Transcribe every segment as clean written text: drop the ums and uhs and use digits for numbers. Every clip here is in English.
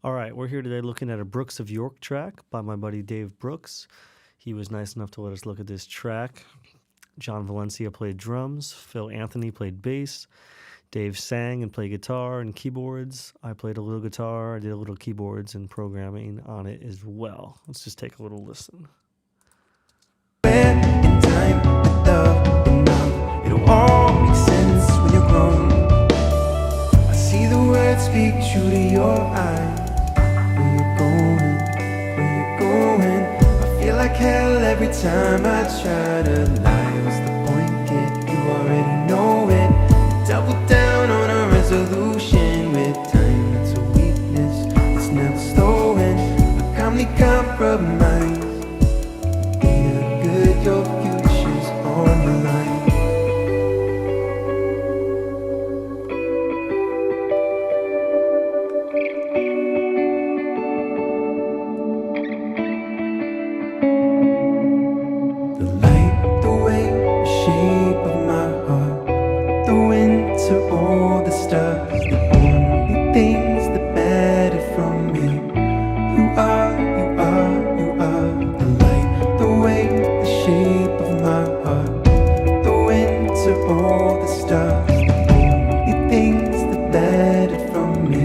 All right, we're here today looking at a Brooksofyork track by my buddy Dave Brooks. He was nice enough to let us look at this track. John Valencia played drums, Phil Anthony played bass, Dave sang and played guitar and keyboards. I played a little guitar, I did a little keyboards and programming on it as well. Let's just take a little listen. In time, with love, enough, it'll all make sense when you're grown. I see the words speak true to your eyes. Where you're going, where you're going. I feel like hell every time I try to lie. What's the point, kid? You already know it. Double down on a resolution with time. It's a weakness, it's never stolen. A calmly compromise. Your future's on the line. The light, the way, the shape of my heart, the winter, all the stars, the only things that matter from me. You are, you are, you are. The light, the way, the shape of my heart, the winter, all the stars, the only things that matter from me.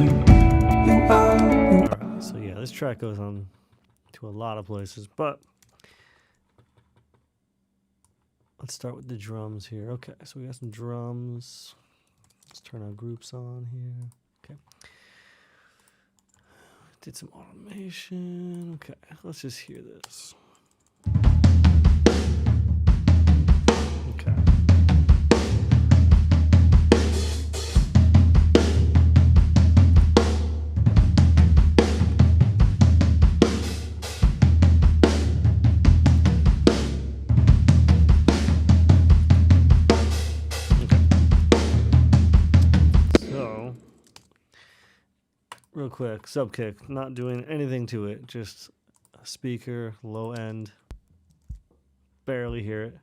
You are, you are. So yeah, this track goes on to a lot of places, but let's start with the drums here. Okay, so we got some drums. Let's turn our groups on here. Okay. Did some automation. Okay, let's just hear this. Okay. So, real quick, sub kick, not doing anything to it, just a speaker, low end, barely hear it.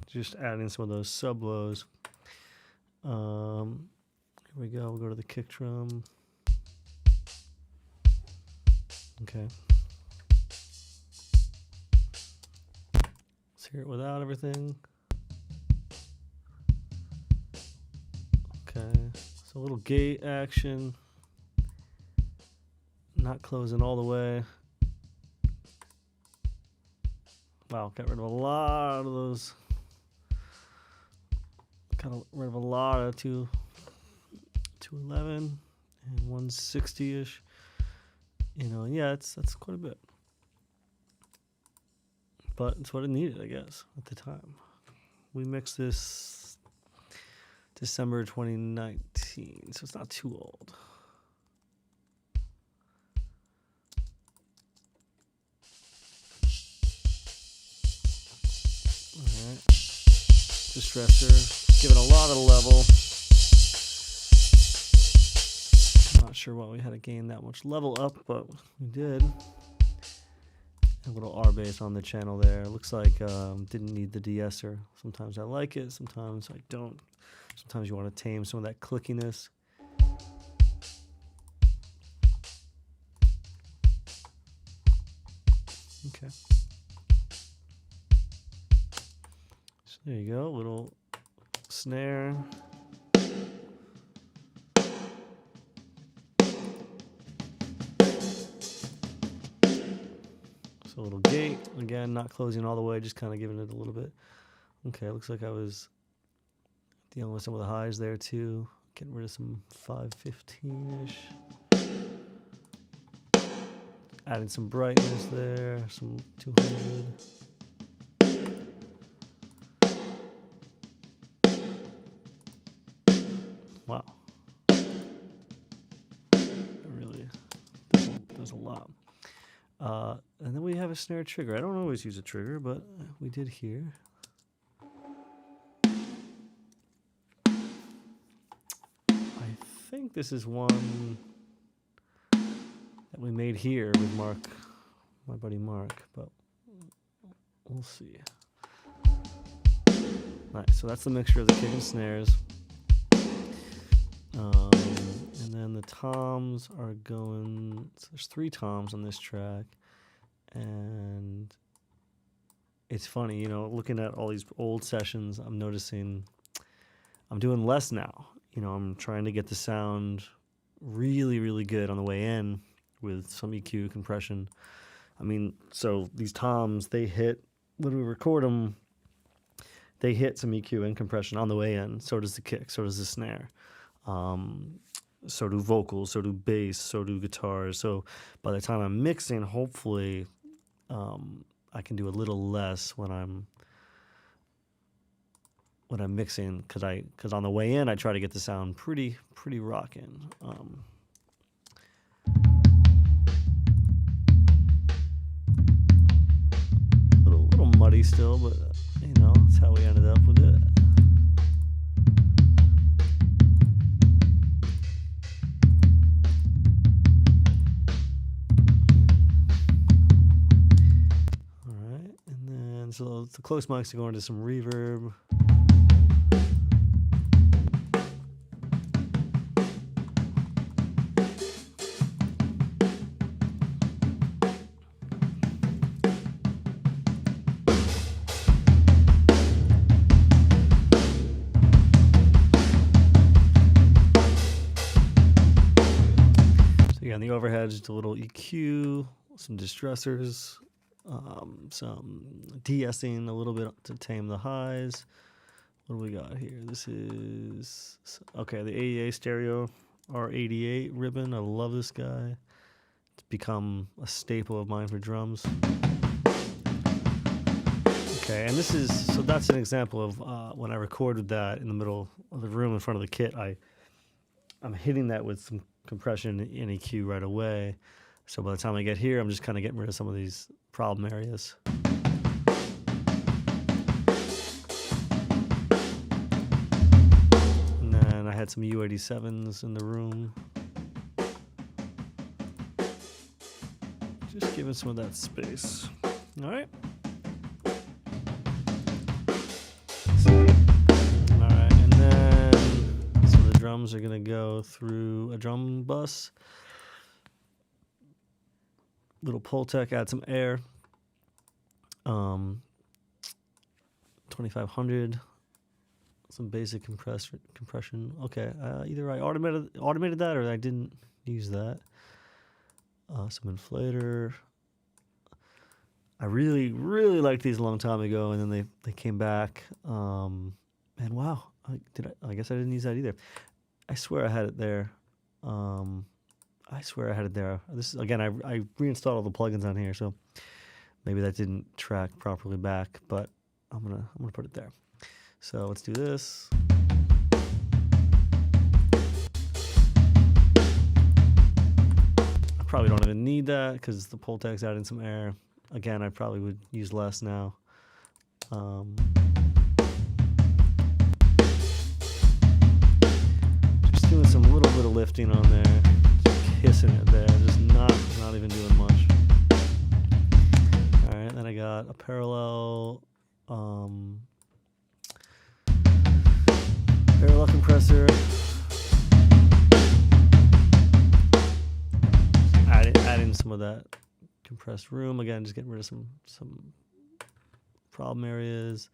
Just adding some of those sub lows. Here we go. We'll go to the kick drum. Okay. Let's hear it without everything. Okay. So a little gate action. Not closing all the way. Wow, got rid of a lot of those. Got rid of a lot of 211 and 160-ish. You know, yeah, that's quite a bit. But it's what it needed, I guess, at the time. We mixed this December 2019, so it's not too old. All right. Distressor. Giving a lot of the level. I'm not sure why we had to gain that much level up, but we did. A little R bass on the channel there. Looks like didn't need the de-esser. Sometimes I like it, sometimes I don't. Sometimes you want to tame some of that clickiness. Okay. So there you go, little snare. So a little gate, again, not closing all the way, just kind of giving it a little bit. Okay, looks like I was dealing with some of the highs there too. Getting rid of some 515-ish. Adding some brightness there, some 200. Wow. It really does a lot. And then we have a snare trigger. I don't always use a trigger, but we did here. I think this is one that we made here with Mark, my buddy Mark, but we'll see. Nice, so that's the mixture of the kick and snares. the toms are going. So there's 3 toms on this track, and it's funny, you know, looking at all these old sessions, I'm noticing I'm doing less now. You know, I'm trying to get the sound really, really good on the way in with some EQ compression. I mean, so these toms, they hit, when we record them, they hit some EQ and compression on the way in. So does the kick, so does the snare. So do vocals, so do bass, so do guitars. So by the time I'm mixing, hopefully I can do a little less when I'm mixing, because on the way in I try to get the sound pretty rockin'. Little muddy still, but you know, that's how we ended up with it. So the close mics are going to some reverb. So again, the overhead, just a little EQ, some distressors. Some de-essing a little bit to tame the highs. What do we got here? This is, okay, the AEA Stereo R88 ribbon. I love this guy. It's become a staple of mine for drums. Okay, and this is, so that's an example of when I recorded that in the middle of the room in front of the kit. I'm hitting that with some compression and EQ right away. So by the time I get here, I'm just kind of getting rid of some of these problem areas. And then I had some U87s in the room. Just giving some of that space. All right. All right, and then so the drums are gonna go through a drum bus. Little Pultec, add some air. 2500. Some basic compression. Okay, either I automated that or I didn't use that. Some inflator. I really liked these a long time ago, and then they came back. And wow, I guess I didn't use that either. I swear I had it there. This is, again, I reinstalled all the plugins on here, so maybe that didn't track properly back, but I'm gonna put it there. So let's do this. I probably don't even need that because the Pultec's adding some air. Again, I probably would use less now. Just doing some little bit of lifting on there. Hissing it there, just not even doing much. All right, then I got a parallel compressor. Adding some of that compressed room again, just getting rid of some problem areas.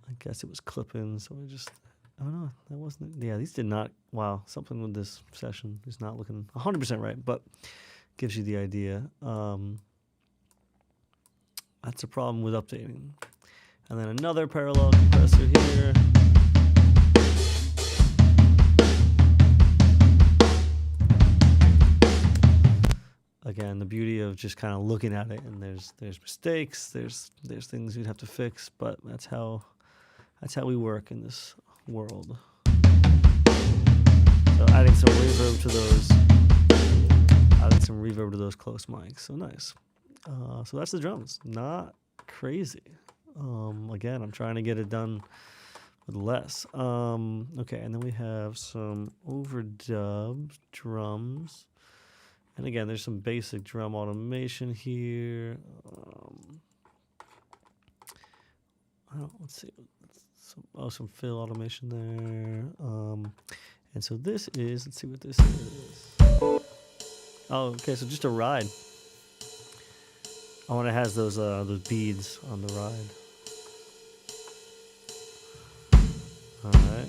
I guess it was clipping, so I just. Oh no, that wasn't. Yeah, these did not. Wow, something with this session is not looking 100% right, but gives you the idea. That's a problem with updating. And then another parallel compressor here. Again, the beauty of just kind of looking at it, and there's mistakes, there's things you'd have to fix, but that's how we work in this world. So adding some reverb to those close mics. So nice. So that's the drums. Not crazy. Again, I'm trying to get it done with less. Okay, and then we have some overdub drums. And again, there's some basic drum automation here. Let's see. Some fill automation there. And so this is, let's see what this is. Oh, okay, so just a ride. Oh, and it has those beads on the ride. All right,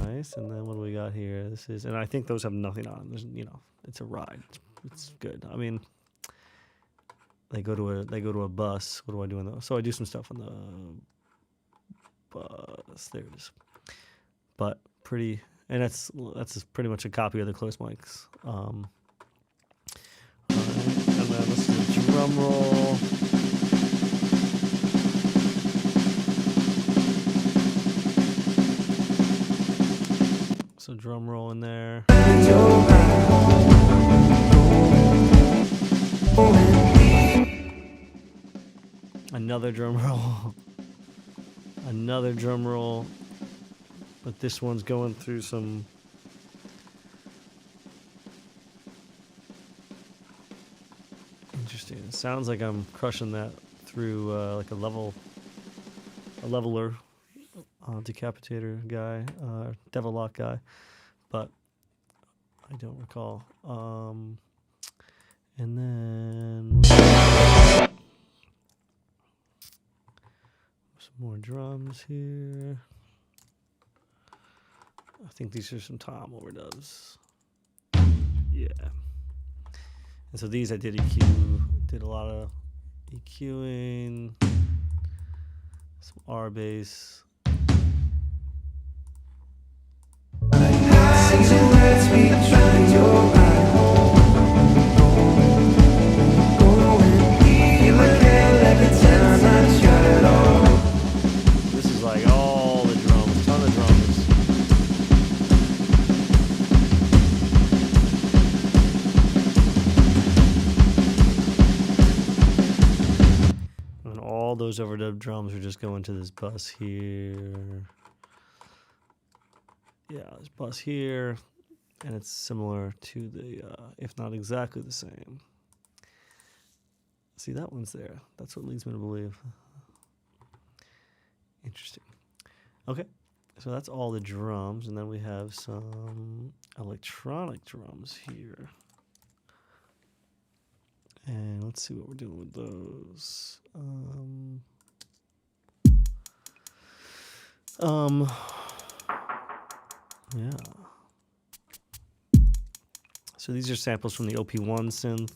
nice. And then what do we got here? This is, and I think those have nothing on. There's, it's a ride. It's good. I mean, they go to a bus. What do I do on those? So I do some stuff on the bus. There it is. But pretty, and that's just pretty much a copy of the close mics. All right, and then let's do a drum roll. So drum roll in there. Another drum roll. Another drum roll. But this one's going through some interesting. It sounds like I'm crushing that through like a leveler, decapitator guy, devil lock guy, but I don't recall. And then some more drums here. I think these are some tom overdubs. Yeah. And so these I did EQ, did a lot of EQing, some R bass. This is like all the drums, ton of drums. And all those overdub drums are just going to this bus here. Yeah, this bus here. And it's similar to the, if not exactly the same. See, that one's there. That's what leads me to believe. Interesting. Okay, so that's all the drums, and then we have some electronic drums here. And let's see what we're doing with those. Yeah. So these are samples from the OP1 synth.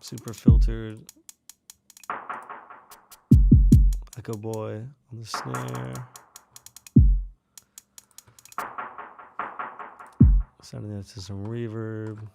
Super filtered. Echo Boy on the snare. Sounding that to some reverb.